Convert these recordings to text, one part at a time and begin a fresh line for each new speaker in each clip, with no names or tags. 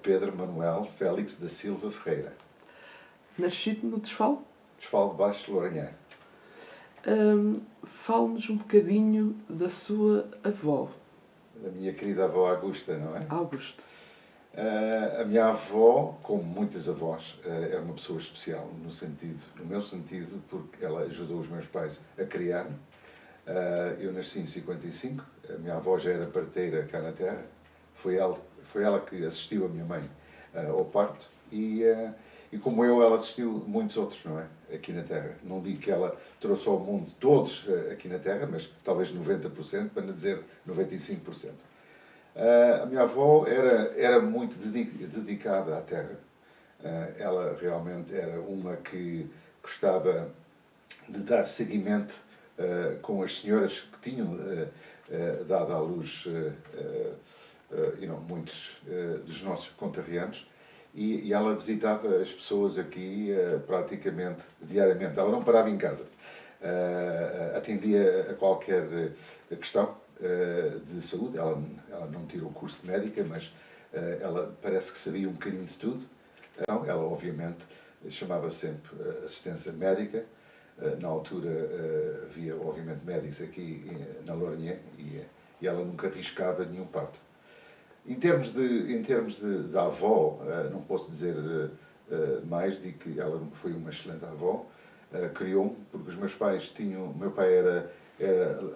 Pedro Manuel Félix da Silva Ferreira.
Nascido no Desfal?
Desfal de Baixo de Lourinhã.
Fale-nos um bocadinho da sua avó.
Da minha querida avó Augusta, não é?
Augusta.
A minha avó, como muitas avós, era uma pessoa especial, no meu sentido, porque ela ajudou os meus pais a criar-me. Eu nasci em 55, a minha avó já era parteira cá na terra, foi ela que assistiu a minha mãe ao parto e como eu, ela assistiu muitos outros, não é? Aqui na terra. Não digo que ela trouxe ao mundo todos aqui na terra, mas talvez 90%, para não dizer 95%. A minha avó era muito dedicada à terra. Ela realmente era uma que gostava de dar seguimento com as senhoras que tinham dado à luz muitos dos nossos conterrâneos. E ela visitava as pessoas aqui praticamente diariamente. Ela não parava em casa. Atendia a qualquer questão de saúde. Ela não tirou o curso de médica, mas ela parece que sabia um bocadinho de tudo. Ela, obviamente, chamava sempre assistência médica. Na altura havia, obviamente, médicos aqui na Lourinhã e ela nunca arriscava nenhum parto. Em termos de avó, não posso dizer mais de que ela foi uma excelente avó. Criou-me, porque os meus pais tinham... Meu pai era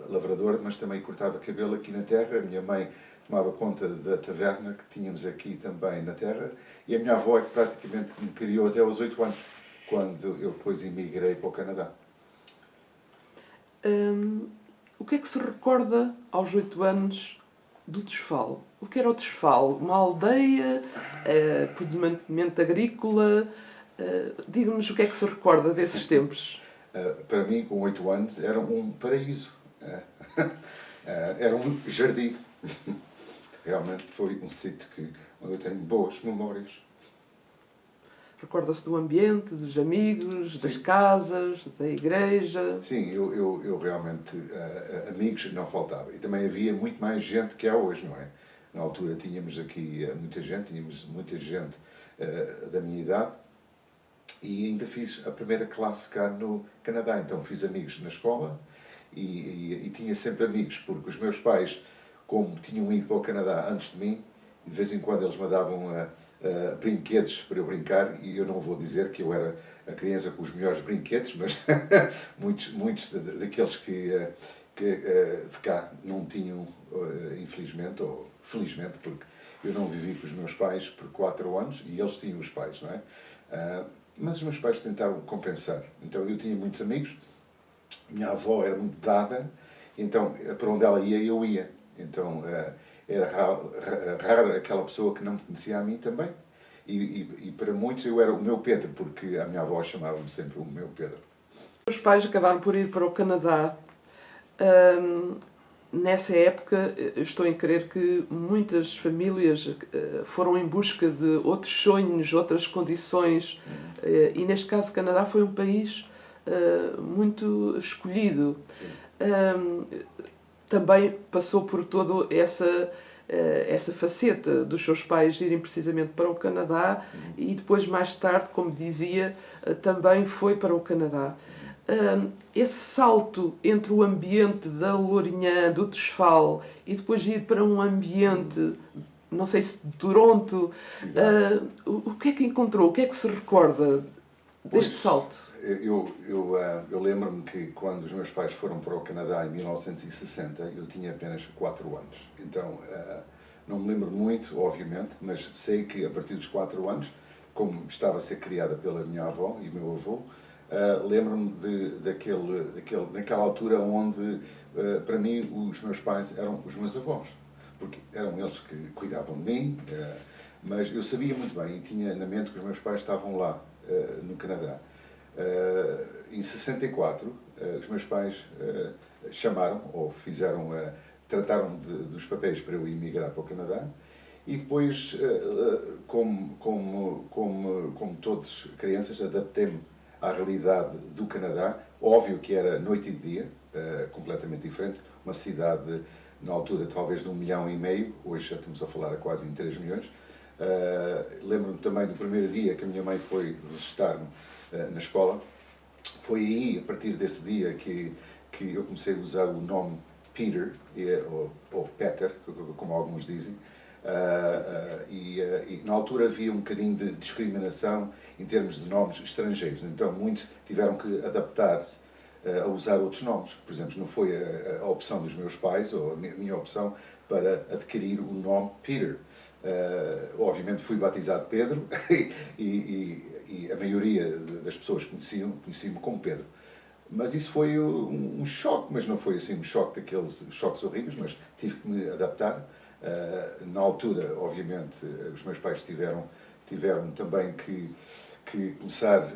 lavrador, mas também cortava cabelo aqui na terra. A minha mãe tomava conta da taverna que tínhamos aqui também na terra. E a minha avó é que praticamente me criou até aos 8 anos, quando eu depois emigrei para o Canadá.
O que é que se recorda aos 8 anos do Desfal? O que era o Desfal? Uma aldeia, predominantemente agrícola? Diga-nos o que é que se recorda desses tempos.
Para mim, com 8 anos, era um paraíso. Era um jardim. Realmente foi um sítio onde eu tenho boas memórias.
Recorda-se do ambiente, dos amigos, das casas, da igreja?
Sim, eu realmente... amigos não faltava. E também havia muito mais gente que há hoje, não é? Na altura tínhamos aqui tínhamos muita gente da minha idade. E ainda fiz a primeira classe cá no Canadá. Então fiz amigos na escola e tinha sempre amigos, porque os meus pais, como tinham ido para o Canadá antes de mim, de vez em quando eles me davam brinquedos para eu brincar, e eu não vou dizer que eu era a criança com os melhores brinquedos, mas muitos daqueles que de cá não tinham, infelizmente, ou felizmente, porque eu não vivi com os meus pais por 4 anos, e eles tinham os pais, não é? Mas os meus pais tentaram compensar. Então eu tinha muitos amigos, minha avó era muito dada, então para onde ela ia, eu ia. Então era raro aquela pessoa que não me conhecia a mim também. E para muitos eu era o meu Pedro, porque a minha avó chamava-me sempre o meu Pedro.
Os pais acabaram por ir para o Canadá. Nessa época, estou em crer que muitas famílias foram em busca de outros sonhos, outras condições, e neste caso o Canadá foi um país muito escolhido. Também passou por toda essa faceta dos seus pais irem precisamente para o Canadá e depois, mais tarde, como dizia, também foi para o Canadá. Esse salto entre o ambiente da Lourinhã, do Desfal, e depois ir para um ambiente, não sei se de Toronto, o que é que encontrou? O que é que se recorda deste salto?
Eu lembro-me que quando os meus pais foram para o Canadá em 1960, eu tinha apenas 4 anos. Então, não me lembro muito, obviamente, mas sei que a partir dos 4 anos, como estava a ser criada pela minha avó e meu avô, lembro-me daquela altura onde, para mim, os meus pais eram os meus avós, porque eram eles que cuidavam de mim, mas eu sabia muito bem e tinha na mente que os meus pais estavam lá, no Canadá. Em 64, os meus pais chamaram, ou trataram dos papéis para eu emigrar para o Canadá, e depois, como todas crianças, adaptei-me à realidade do Canadá. Óbvio que era noite e dia, completamente diferente. Uma cidade, na altura, talvez de 1,5 milhão, hoje já estamos a falar a quase em 3 milhões. Lembro-me também do primeiro dia que a minha mãe foi visitar-me na escola. Foi aí, a partir desse dia, que eu comecei a usar o nome Peter, ou Peter, como alguns dizem. E na altura havia um bocadinho de discriminação em termos de nomes estrangeiros, então muitos tiveram que adaptar-se a usar outros nomes. Por exemplo, não foi a opção dos meus pais, ou a minha opção, para adquirir o nome Peter. Obviamente fui batizado Pedro e a maioria das pessoas conheciam-me como Pedro. Mas isso foi um choque, mas não foi assim um choque daqueles choques horríveis, mas tive que me adaptar. Na altura, obviamente, os meus pais tiveram também que começar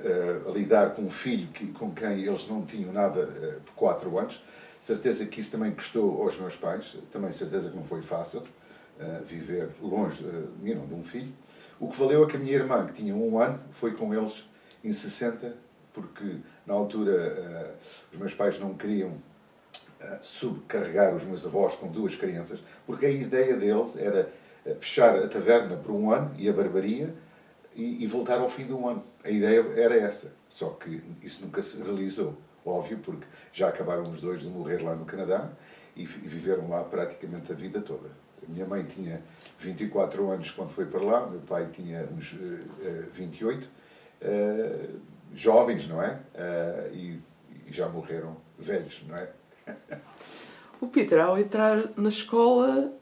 a lidar com um filho com quem eles não tinham nada por 4 anos. Certeza que isso também custou aos meus pais, também certeza que não foi fácil viver longe de um filho. O que valeu é que a minha irmã, que tinha 1 ano, foi com eles em 60, porque na altura os meus pais não queriam subcarregar os meus avós com 2 crianças, porque a ideia deles era fechar a taverna por 1 ano e a barbaria e voltar ao fim de 1 ano. A ideia era essa, só que isso nunca se realizou, óbvio, porque já acabaram os 2 de morrer lá no Canadá e viveram lá praticamente a vida toda. A minha mãe tinha 24 anos quando foi para lá, meu pai tinha uns 28, jovens, não é? E já morreram velhos, não é?
O Peter, ao entrar na escola,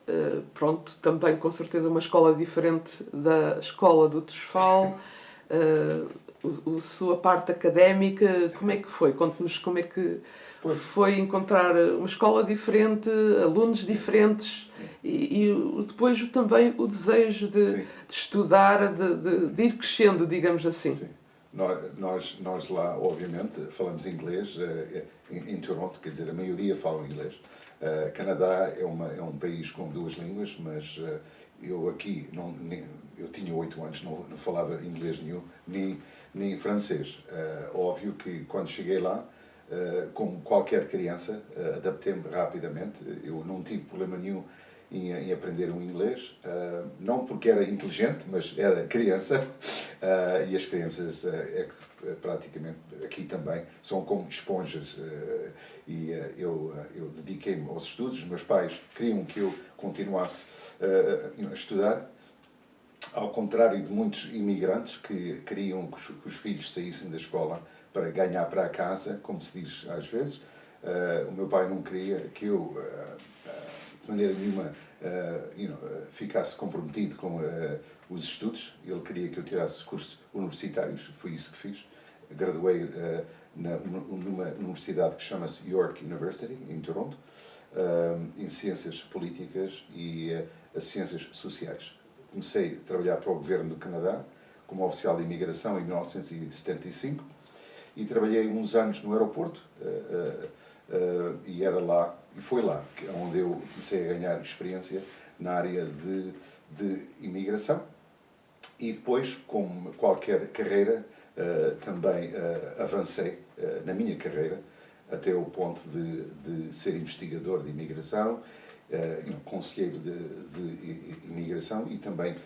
pronto, também com certeza uma escola diferente da escola do Tosfal, a sua parte académica, como é que foi? Conte-nos como é que foi encontrar uma escola diferente, alunos diferentes e depois também o desejo de estudar, de ir crescendo, digamos assim.
Sim. Nós lá, obviamente, falamos inglês em Toronto, quer dizer, a maioria fala inglês. Canadá é um país com 2 línguas, mas eu aqui, eu tinha 8 anos, não falava inglês nenhum, nem francês. Óbvio que quando cheguei lá, como qualquer criança, adaptei-me rapidamente. Eu não tive problema nenhum em aprender o inglês, não porque era inteligente, mas era criança, e as crianças praticamente aqui também são como esponjas, e eu dediquei-me aos estudos. Os meus pais queriam que eu continuasse a estudar, ao contrário de muitos imigrantes que queriam que os filhos saíssem da escola para ganhar para a casa, como se diz às vezes. O meu pai não queria que eu de maneira nenhuma ficasse comprometido com os estudos. Ele queria que eu tirasse cursos universitários, foi isso que fiz. Graduei numa universidade que chama-se York University, em Toronto, em Ciências Políticas e as Ciências Sociais. Comecei a trabalhar para o Governo do Canadá como oficial de imigração em 1975 e trabalhei uns anos no aeroporto e foi lá onde eu comecei a ganhar experiência na área de imigração. E depois, como qualquer carreira, também avancei na minha carreira até o ponto de ser investigador de imigração, conselheiro de imigração e também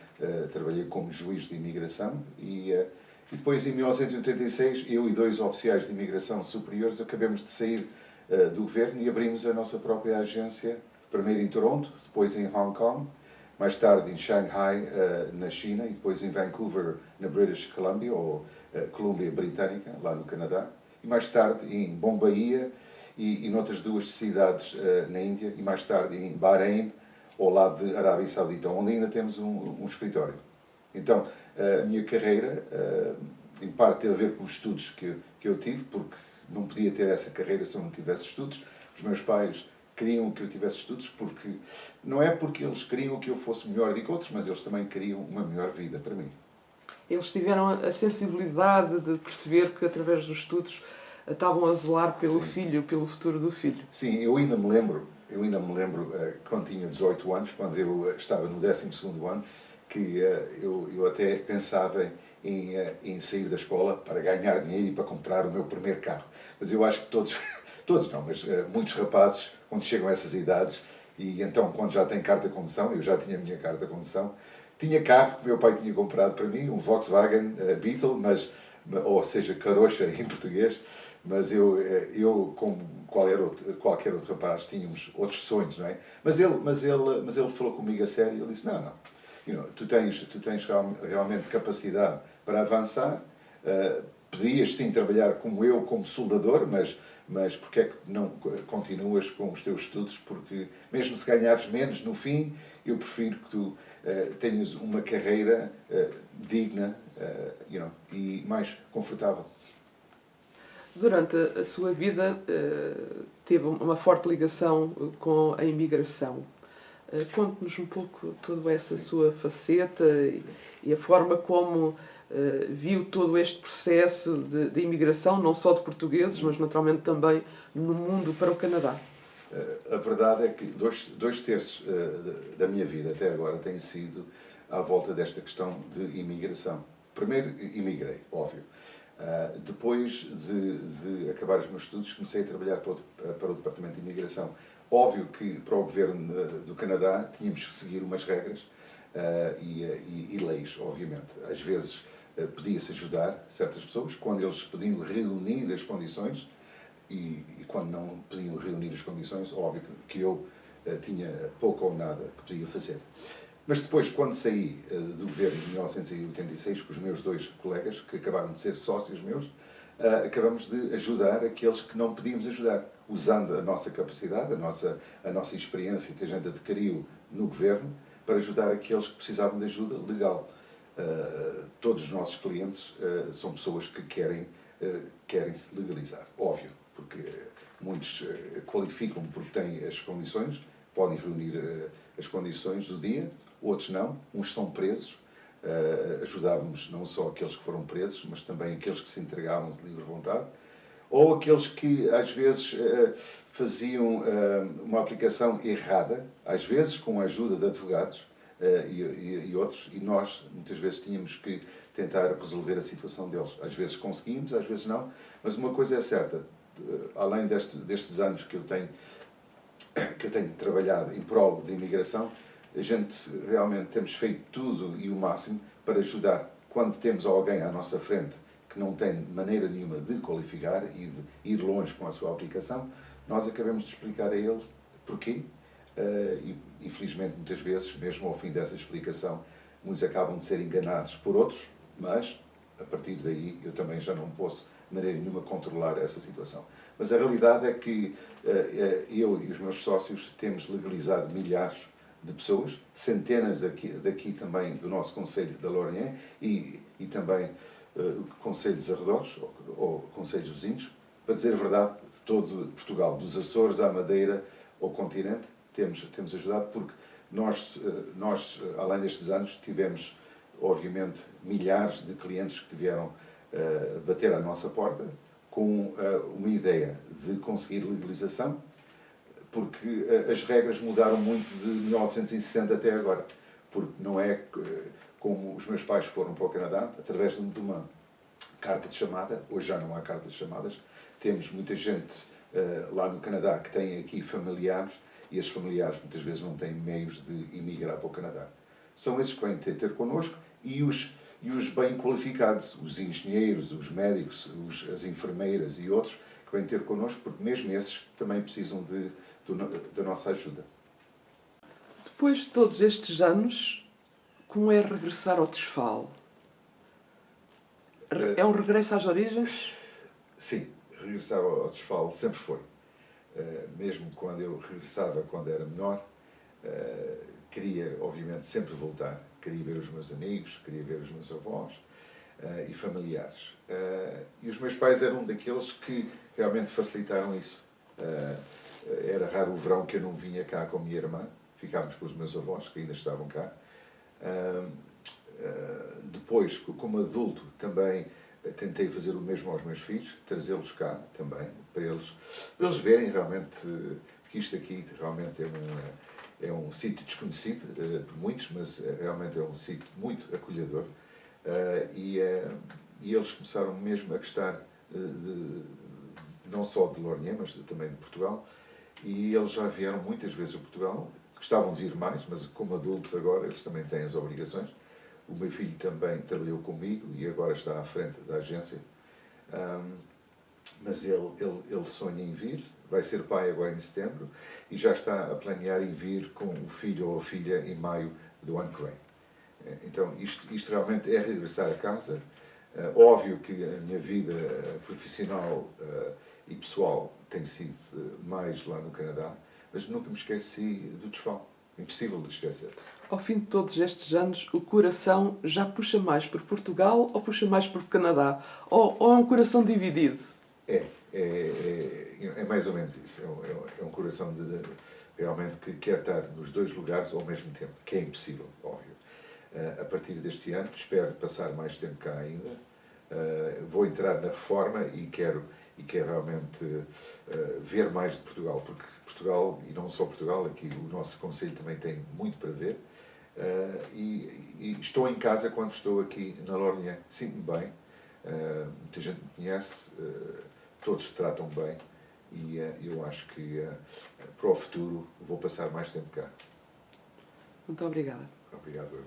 trabalhei como juiz de imigração. E depois, em 1986, eu e 2 oficiais de imigração superiores acabamos de sair do governo e abrimos a nossa própria agência, primeiro em Toronto, depois em Hong Kong, mais tarde em Shanghai, na China, e depois em Vancouver, na British Columbia, ou Colômbia Britânica, lá no Canadá, e mais tarde em Bombaia e noutras 2 cidades na Índia, e mais tarde em Bahrein, ao lado de Arábia Saudita, onde ainda temos um escritório. Então, a minha carreira, em parte, teve a ver com os estudos que eu tive, porque não podia ter essa carreira se eu não tivesse estudos. Os meus pais queriam que eu tivesse estudos, porque não é porque eles queriam que eu fosse melhor do que outros, mas eles também queriam uma melhor vida para mim.
Eles tiveram a sensibilidade de perceber que, através dos estudos, estavam a zelar pelo filho, pelo futuro do filho.
Sim, eu ainda me lembro quando tinha 18 anos, quando eu estava no 12º ano, que eu até pensava em sair da escola para ganhar dinheiro e para comprar o meu primeiro carro. Mas eu acho que todos não, mas muitos rapazes, quando chegam a essas idades, e então quando já têm carta de condução, eu já tinha a minha carta de condução, Tinha carro que o meu pai tinha comprado para mim, um Volkswagen Beetle, ou seja, carocha em português, mas eu como qualquer outro rapaz, tínhamos outros sonhos, não é? Mas ele falou comigo a sério, ele disse, não, tu tens realmente capacidade para avançar, podias sim trabalhar como eu, como soldador, mas porque é que não continuas com os teus estudos? Porque mesmo se ganhares menos no fim, eu prefiro que tu tenhas uma carreira digna e mais confortável.
Durante a sua vida teve uma forte ligação com a imigração. Conte-nos um pouco toda essa sua faceta e a forma como viu todo este processo de imigração, não só de portugueses, mas naturalmente também no mundo para o Canadá.
A verdade é que dois terços da minha vida até agora têm sido à volta desta questão de imigração. Primeiro, imigrei, óbvio. Depois de acabar os meus estudos, comecei a trabalhar para o Departamento de Imigração. Óbvio que para o Governo do Canadá tínhamos que seguir umas regras e leis, obviamente. Às vezes podia-se ajudar certas pessoas, quando eles podiam reunir as condições, e quando não podiam reunir as condições, óbvio que eu tinha pouco ou nada que podia fazer. Mas depois, quando saí do governo em 1986, com os meus dois colegas, que acabaram de ser sócios meus, acabamos de ajudar aqueles que não podíamos ajudar, usando a nossa capacidade, a nossa experiência que a gente adquiriu no governo, para ajudar aqueles que precisavam de ajuda legal. Todos os nossos clientes são pessoas que querem se legalizar, óbvio, porque muitos qualificam porque têm as condições, podem reunir as condições do dia, outros não, uns são presos. Ajudávamos não só aqueles que foram presos, mas também aqueles que se entregavam de livre vontade, ou aqueles que às vezes faziam uma aplicação errada, às vezes com a ajuda de advogados e outros, e nós muitas vezes tínhamos que tentar resolver a situação deles. Às vezes conseguimos, às vezes não, mas uma coisa é certa, além destes anos que eu tenho trabalhado em prol da imigração, a gente realmente temos feito tudo e o máximo para ajudar quando temos alguém à nossa frente que não tem maneira nenhuma de qualificar e de ir longe com a sua aplicação, nós acabamos de explicar a ele porquê e infelizmente muitas vezes, mesmo ao fim dessa explicação, muitos acabam de ser enganados por outros, mas a partir daí eu também já não posso de maneira nenhuma controlar essa situação. Mas a realidade é que eu e os meus sócios temos legalizado milhares de pessoas, centenas daqui também do nosso Conselho da Lourinhã e também concelhos arredores ou concelhos vizinhos. Para dizer a verdade, de todo Portugal, dos Açores à Madeira ao continente, temos ajudado porque nós, além destes anos, tivemos, obviamente, milhares de clientes que vieram bater à nossa porta com uma ideia de conseguir legalização, porque as regras mudaram muito de 1960 até agora. Porque não é como os meus pais foram para o Canadá, através de uma carta de chamada, hoje já não há carta de chamadas, temos muita gente lá no Canadá que tem aqui familiares, e esses familiares muitas vezes não têm meios de emigrar para o Canadá. São esses que vêm ter connosco e os bem qualificados, os engenheiros, os médicos, as enfermeiras e outros que vêm ter connosco, porque mesmo esses também precisam da nossa ajuda.
Depois de todos estes anos, como é regressar ao Tesfal? É um regresso às origens?
Sim, regressar ao Tesfal sempre foi. Mesmo quando eu regressava, quando era menor, queria, obviamente, sempre voltar. Queria ver os meus amigos, queria ver os meus avós e familiares. E os meus pais eram daqueles que realmente facilitaram isso. Era raro o verão que eu não vinha cá com a minha irmã. Ficámos com os meus avós, que ainda estavam cá. Depois, como adulto, também tentei fazer o mesmo aos meus filhos, trazê-los cá também, para eles verem realmente que isto aqui realmente é um sítio desconhecido por muitos, mas realmente é um sítio muito acolhedor. E eles começaram mesmo a gostar não só de Lourinhã, mas também de Portugal. E eles já vieram muitas vezes a Portugal, gostavam de vir mais, mas como adultos agora eles também têm as obrigações. O meu filho também trabalhou comigo e agora está à frente da agência. Mas ele sonha em vir, vai ser pai agora em setembro e já está a planear em vir com o filho ou a filha em maio do ano que vem. Então isto realmente é regressar a casa. Óbvio que a minha vida profissional e pessoal tem sido mais lá no Canadá, mas nunca me esqueci do desfile. Impossível de esquecer.
Ao fim de todos estes anos, o coração já puxa mais por Portugal ou puxa mais por Canadá? Ou é um coração dividido?
É mais ou menos isso. É um coração realmente que quer estar nos dois lugares ao mesmo tempo, que é impossível, óbvio. A partir deste ano, espero passar mais tempo cá ainda. Vou entrar na reforma e quero realmente ver mais de Portugal, porque Portugal, e não só Portugal, aqui o nosso Conselho também tem muito para ver. E estou em casa quando estou aqui na Lourinhã, sinto-me bem, muita gente me conhece, todos se tratam bem e eu acho que para o futuro vou passar mais tempo cá.
Muito obrigada.
Obrigado.